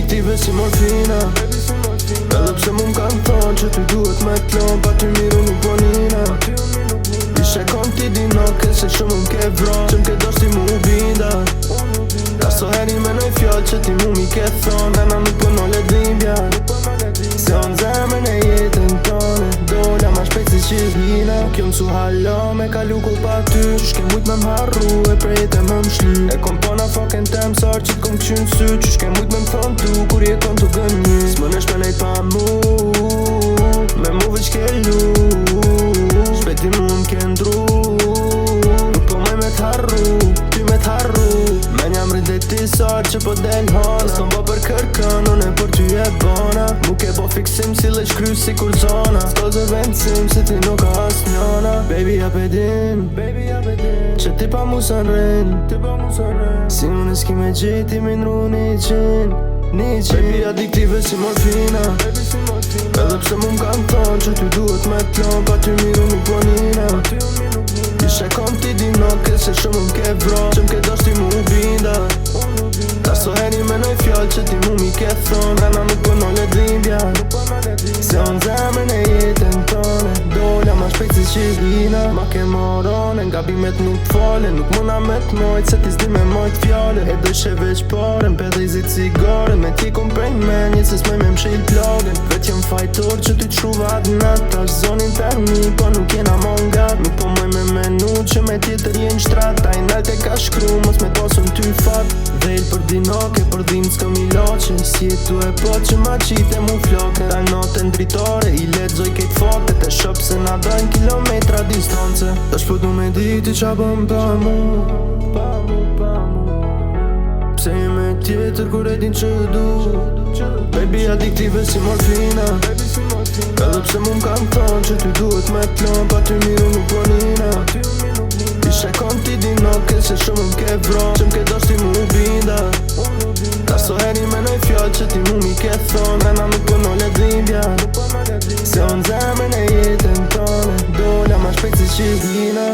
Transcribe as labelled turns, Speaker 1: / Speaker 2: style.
Speaker 1: adiktive si morfina. Edhe pse mu m'kan thonë që ty duhet me t'lon, pa ty miru nuk bonina. Ishe kon ti dinoke se shumë m'ke vron, që m'ke dosh ti mu binda. Ta so heri me nëj fjall që ti mu mi ke thonë, nana nuk po nole dhimbja. Se on zemën e jetën tone, dolla ma shpejt si qizlina. Nuk jom su halo me kalu ku pa ty, qysh ke mujt me m'harru e për jetë më m'shly. E kom pona foken tem sar që t'kom qynë sy, qysh ke mujt me m'thon tu kur je kon t'u gëny. S'më nësh me nejt pa mu, me mu veç ke lu, shpejti mu m'ke ndru. Nuk po moj me t'harru, ty me t'harru. Me njam rrit dhe ti sar që po del hana, s'kom bo për kërkën, unë e për ty e bona. Mu ke bo fiksim si leq kry si kur zona, s'to zë vendësim se ti nuk ka as njona. Baby ja pedin, që ti pa mu sën rin, si unë s'ki me gjiti mi nru një qin. Baby adiktive si morfina, edhe pse mu m'kan thonë që ty duhet me t'lon, pa ty miru nuk bonina. Ishe kom ti dinoke se shumë m'ke vron, që m'ke dosh ti mu binda. Ta so heri me nëj fjall që ti mu mi ke thonë, nana nuk po nole dhimbja. Se on zemën e jetën tone, dolla ma shpejt si qizlina. Ma ke morone, nga bimet nuk t'fale, nuk muna me t'mojt, se ti s'di me mojt fjale. E dojshe veç pare, m'pedhe i zi cigare, me ti kom prej menjit, se s'moj me m'shil plagen. Vet jem fajtor që ty t'shuva d'nat, tash zonin terni, po nuk jena mongat. Nuk po moj me menu që me tjetër jen shtrat, ta i nalt e ka shkru, mos me tosun ty fat. Dhejl për dinoke, për dhim s'kom i loqe, si e tu e po që ma qite mu floke. Dal noten dritore, i ledzoj kejt fotet, e shop se na dojnë kilometra distance. Tash po du me diti qa bëm pa mu, pse jeme tjetër kur e din që du. Baby adiktive si morfina, edhe pse mu m'kan thonë që ty duhet me t'lon, pa ty miru nuk bonina. Ishe kon ti dinoke se shumë m'ke vron, që m'ke dosh ti mu binda. Ta so heri me nëj fjall që ti mu mi ke thonë, nana nuk po nole dhimbja. Se on zemën e jetën tone, dolla ma shpejt si qizlina.